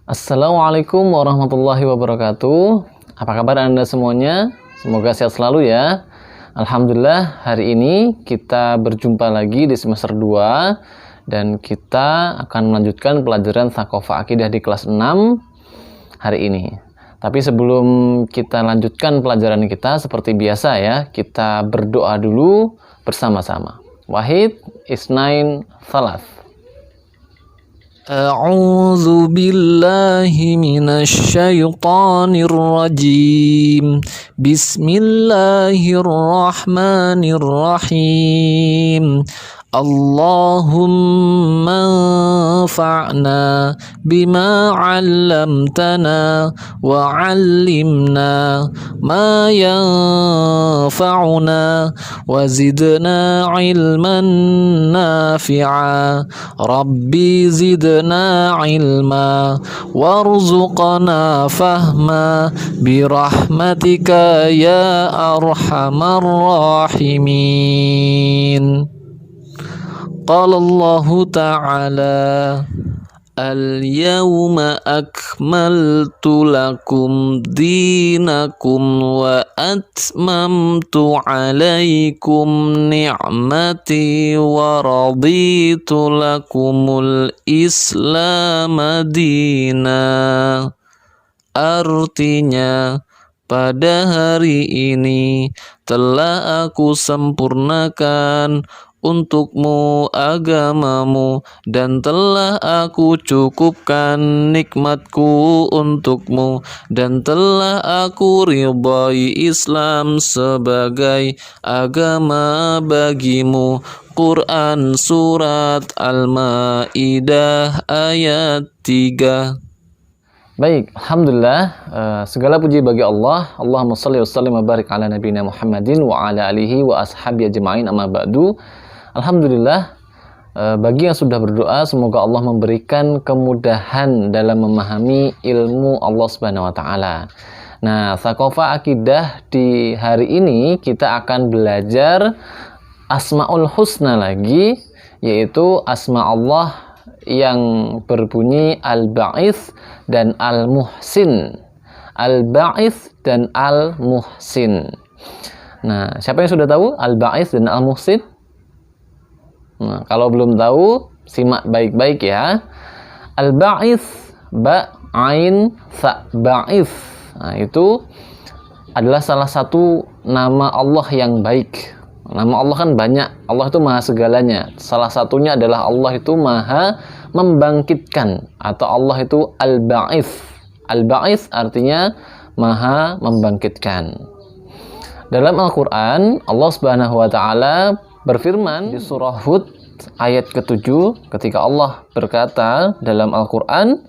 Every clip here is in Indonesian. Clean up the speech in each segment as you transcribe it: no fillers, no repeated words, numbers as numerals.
Assalamualaikum warahmatullahi wabarakatuh. Apa kabar Anda semuanya? Semoga sehat selalu ya. Alhamdulillah, hari ini kita berjumpa lagi di semester 2 dan kita akan melanjutkan pelajaran Tsaqofah Akidah di kelas 6 hari ini. Tapi sebelum kita lanjutkan pelajaran kita, seperti biasa ya, kita berdoa dulu bersama-sama. Wahid, Isnain, Thalatth. أعوذ بالله من الشيطان الرجيم بسم الله الرحمن الرحيم اللهم انفعنا بما علمتنا وعلمنا ما ينفعنا وزدنا علما نافعا ربي زدنا علما وارزقنا فهما برحمتك يا أرحم الراحمين. قال الله تعالى اليوم أكملت لكم دينكم وأتممت عليكم نعمتي ورضيت لكم الإسلام دينا. Artinya, pada hari ini telah aku sempurnakan untukmu agamamu dan telah aku cukupkan nikmatku untukmu dan telah aku ridhai Islam sebagai agama bagimu. Quran Surat Al-Ma'idah ayat 3. Baik, Alhamdulillah, segala puji bagi Allah. Allahumma shalli wa sallim wa barik ala nabiyina Muhammadin wa ala alihi wa ashabi ajma'in, amma ba'du. Alhamdulillah, bagi yang sudah berdoa, semoga Allah memberikan kemudahan dalam memahami ilmu Allah Subhanahu wa taala. Nah, Tsaqofah Akidah di hari ini kita akan belajar Asmaul Husna lagi, yaitu asma Allah yang berbunyi Al-Ba'its dan Al-Muhsin. Al-Ba'its dan Al-Muhsin. Nah, siapa yang sudah tahu Al-Ba'its dan Al-Muhsin? Nah, kalau belum tahu, simak baik-baik ya. Al-Ba'its, ba, ain, sa, ba'its. Nah, itu adalah salah satu nama Allah yang baik. Nama Allah kan banyak. Allah itu maha segalanya. Salah satunya adalah Allah itu maha membangkitkan, atau Allah itu Al-Ba'its. Al-Ba'its artinya maha membangkitkan. Dalam Al-Quran, Allah Subhanahu wa taala berfirman di surah Hud ayat ke-7 ketika Allah berkata dalam Al-Quran,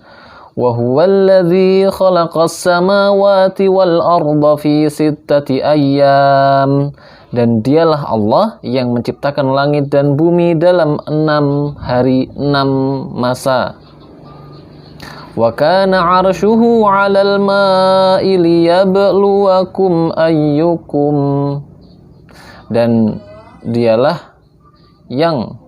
wa huwallazi khalaqas samawati wal arda fi sittati ayyam, dan dialah Allah yang menciptakan langit dan bumi dalam 6 hari 6 masa. Wa kana 'arshuhu 'alal ma'i liyabluwakum ayyukum, dan dialah yang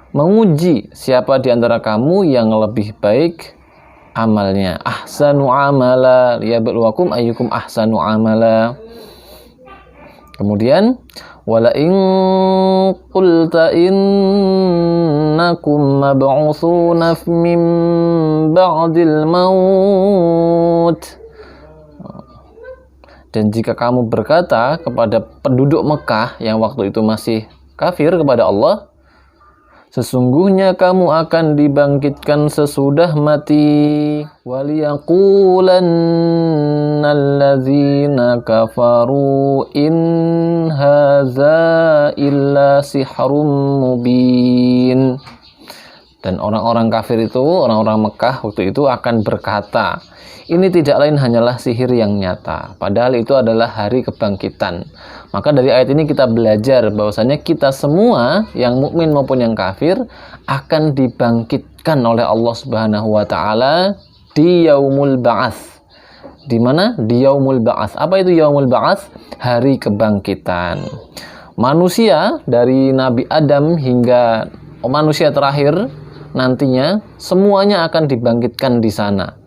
menguji siapa di antara kamu yang lebih baik amalnya. Ahsanu amala liyabluwakum ayyukum ahsanu amala. Kemudian wala in qulta innakum mab'utsuna min ba'dil maut, dan jika kamu berkata kepada penduduk Mekah yang waktu itu masih kafir kepada Allah, sesungguhnya kamu akan dibangkitkan sesudah mati. Waliyaqulanna allazina kafaru in haza illa sihrun mubin. Dan orang-orang kafir itu, orang-orang Mekah waktu itu akan berkata, ini tidak lain hanyalah sihir yang nyata. Padahal itu adalah hari kebangkitan. Maka dari ayat ini kita belajar bahwasanya kita semua yang mukmin maupun yang kafir akan dibangkitkan oleh Allah Subhanahu wa taala di yaumul ba'ats. Di mana? Di yaumul ba'ats. Apa itu yaumul ba'ats? Hari kebangkitan. Manusia dari Nabi Adam hingga manusia terakhir, nantinya semuanya akan dibangkitkan di sana.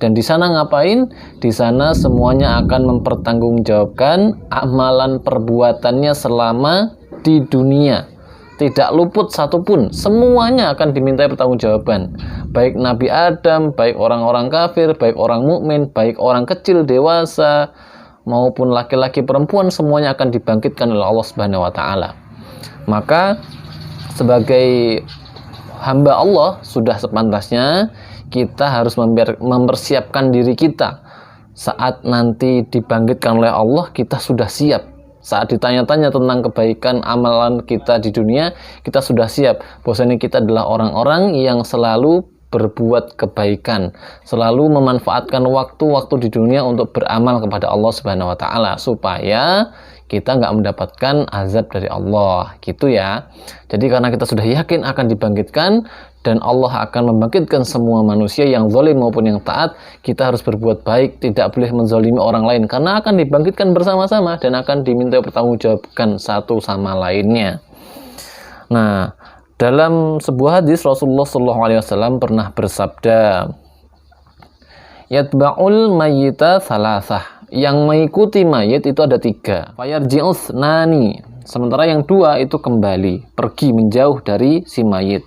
Dan di sana ngapain? Di sana semuanya akan mempertanggungjawabkan amalan perbuatannya selama di dunia. Tidak luput satupun, semuanya akan dimintai pertanggungjawaban. Baik Nabi Adam, baik orang-orang kafir, baik orang mukmin, baik orang kecil, dewasa, maupun laki-laki perempuan, semuanya akan dibangkitkan oleh Allah Subhanahu wa taala. Maka sebagai hamba Allah sudah sepantasnya kita harus mempersiapkan diri kita. Saat nanti dibangkitkan oleh Allah, kita sudah siap. Saat ditanya-tanya tentang kebaikan amalan kita di dunia, kita sudah siap. Bahwasanya kita adalah orang-orang yang selalu berbuat kebaikan, selalu memanfaatkan waktu-waktu di dunia untuk beramal kepada Allah Subhanahu wa taala, supaya kita nggak mendapatkan azab dari Allah, gitu ya. Jadi karena kita sudah yakin akan dibangkitkan dan Allah akan membangkitkan semua manusia yang zalim maupun yang taat, kita harus berbuat baik, tidak boleh menzalimi orang lain, karena akan dibangkitkan bersama-sama dan akan diminta pertanggungjawabkan satu sama lainnya. Nah, dalam sebuah hadis Rasulullah SAW pernah bersabda, yatba'ul mayyita salasah. Yang mengikuti mayit itu ada 3. Fayarji'us nani. Sementara yang 2 itu kembali, pergi menjauh dari si mayit.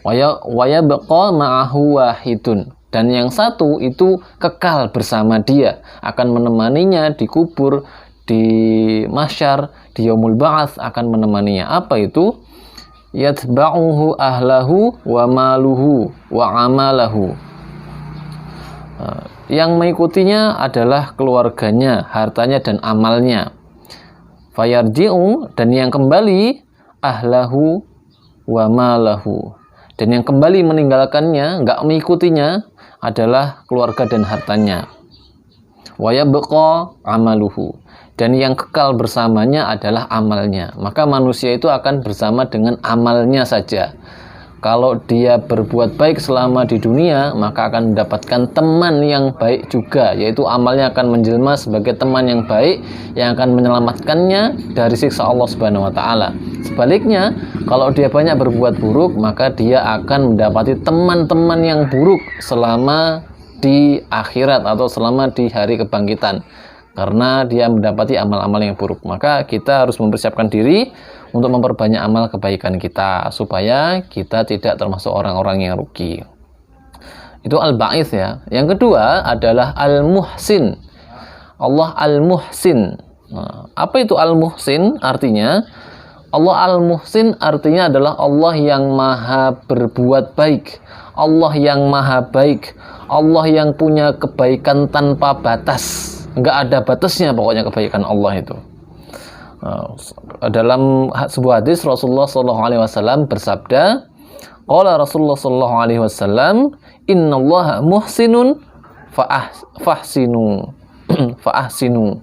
Waya baqa ma'ahu wahidun. Dan yang 1 itu kekal bersama dia, akan menemaninya di kubur, di mahsyar, di yaumul ba'ats akan menemaninya. Apa itu? Yatba'uhu ahlahu wa maluhu wa amalahu. Yang mengikutinya adalah keluarganya, hartanya dan amalnya. Fayarji'u, dan yang kembali ahlahu wa malahu. Dan yang kembali meninggalkannya, enggak mengikutinya, adalah keluarga dan hartanya. Wa yabqa amaluhu. Dan yang kekal bersamanya adalah amalnya. Maka manusia itu akan bersama dengan amalnya saja. Kalau dia berbuat baik selama di dunia, maka akan mendapatkan teman yang baik juga, yaitu amalnya akan menjelma sebagai teman yang baik yang akan menyelamatkannya dari siksa Allah Subhanahu wa taala. Sebaliknya, kalau dia banyak berbuat buruk, maka dia akan mendapati teman-teman yang buruk selama di akhirat atau selama di hari kebangkitan, karena dia mendapati amal-amal yang buruk. Maka kita harus mempersiapkan diri untuk memperbanyak amal kebaikan kita, supaya kita tidak termasuk orang-orang yang rugi. Itu al-ba'its ya. Yang kedua adalah al-muhsin. Allah al-muhsin. Nah, apa itu al-muhsin? Artinya, Allah al-muhsin artinya adalah Allah yang maha berbuat baik, Allah yang maha baik, Allah yang punya kebaikan tanpa batas. Nggak ada batasnya pokoknya kebaikan Allah itu. Dalam sebuah hadis Rasulullah SAW bersabda, qala Rasulullah SAW, innallaha muhsinun fahsinu fahsinu.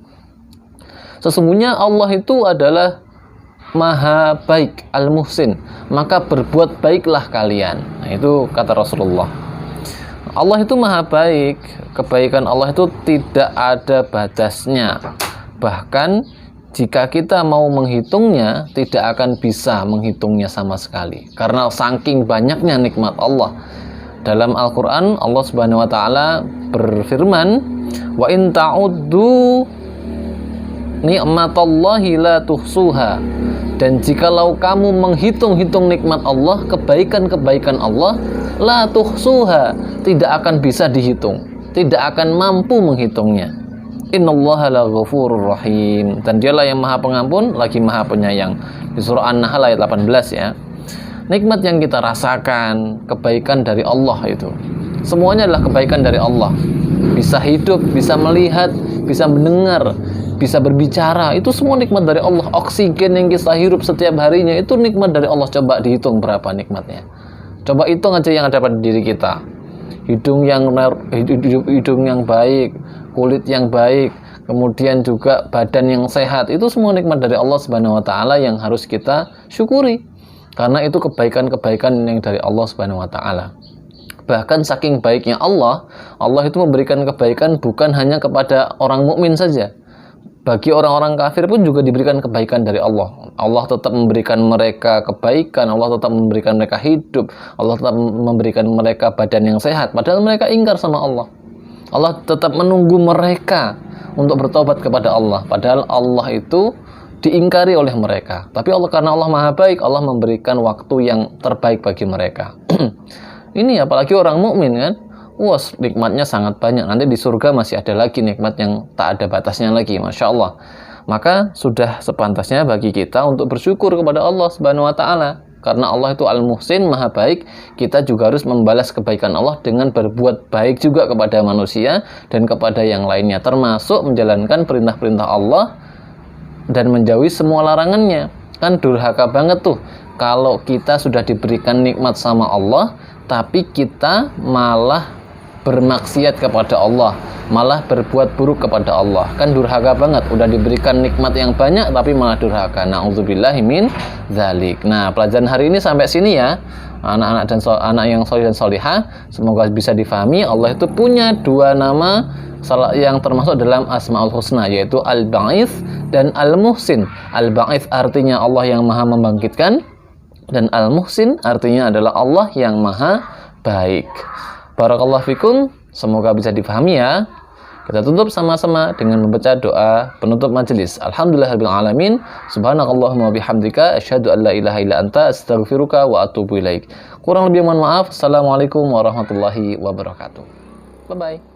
Sesungguhnya Allah itu adalah maha baik, al-muhsin, maka berbuat baiklah kalian. Nah, itu kata Rasulullah. Allah itu maha baik, kebaikan Allah itu tidak ada batasnya. Bahkan jika kita mau menghitungnya, tidak akan bisa menghitungnya sama sekali, karena saking banyaknya nikmat Allah. Dalam Al-Quran, Allah Subhanahu wa Ta'ala berfirman, wa in ta'uddu ni'matallahi la tuhsuha. Dan jikalau kamu menghitung-hitung nikmat Allah, kebaikan-kebaikan Allah, la tuhsuha, tidak akan bisa dihitung, tidak akan mampu menghitungnya. Innallaha laghafurur rahim. Dan dialah yang maha pengampun lagi maha penyayang. Di surah An-Nahl ayat 18 ya. Nikmat yang kita rasakan, kebaikan dari Allah itu, semuanya adalah kebaikan dari Allah. Bisa hidup, bisa melihat, bisa mendengar, bisa berbicara, itu semua nikmat dari Allah. Oksigen yang kita hirup setiap harinya, itu nikmat dari Allah. Coba dihitung berapa nikmatnya. Coba hitung aja yang ada pada diri kita. Hidung yang baik, kulit yang baik, kemudian juga badan yang sehat, itu semua nikmat dari Allah Subhanahu wa Ta'ala yang harus kita syukuri, karena itu kebaikan-kebaikan yang dari Allah Subhanahu wa Ta'ala. Bahkan saking baiknya Allah, Allah itu memberikan kebaikan bukan hanya kepada orang mukmin saja. bagi orang-orang kafir pun juga diberikan kebaikan dari Allah. Allah tetap memberikan mereka kebaikan, Allah tetap memberikan mereka hidup, Allah tetap memberikan mereka badan yang sehat, padahal mereka ingkar sama Allah. Allah tetap menunggu mereka untuk bertobat kepada Allah, padahal Allah itu diingkari oleh mereka. Tapi Allah, karena Allah Maha Baik, Allah memberikan waktu yang terbaik bagi mereka. Ini apalagi orang mukmin kan, wah nikmatnya sangat banyak. Nanti di surga masih ada lagi nikmat yang tak ada batasnya lagi, Masya Allah. Maka sudah sepantasnya bagi kita untuk bersyukur kepada Allah Subhanahu Wa Taala. Karena Allah itu Al-Muhsin, Maha Baik, kita juga harus membalas kebaikan Allah dengan berbuat baik juga kepada manusia dan kepada yang lainnya, termasuk menjalankan perintah-perintah Allah dan menjauhi semua larangannya. Kan durhaka banget tuh kalau kita sudah diberikan nikmat sama Allah, tapi kita malah bermaksiat kepada Allah, malah berbuat buruk kepada Allah. Kan durhaka banget, udah diberikan nikmat yang banyak tapi malah durhaka. Na'udzubillahi min dzalik. Nah, pelajaran hari ini sampai sini ya, anak-anak dan anak yang soleh dan solihah. Semoga bisa difahami, Allah itu punya dua nama yang termasuk dalam Asmaul Husna, yaitu Al-Ba'its dan Al-Muhsin. Al-Ba'its artinya Allah yang Maha membangkitkan, dan Al-Muhsin artinya adalah Allah yang Maha Baik. Barakallahu fikum, semoga bisa difahami ya. Kita tutup sama-sama dengan membaca doa penutup majelis. Alhamdulillahirabbil alamin. Subhanakallahumma wabihamdika asyhadu an la ilaha illa anta astaghfiruka wa atubu ilaik. Kurang lebih mohon maaf. Assalamualaikum warahmatullahi wabarakatuh. Bye bye.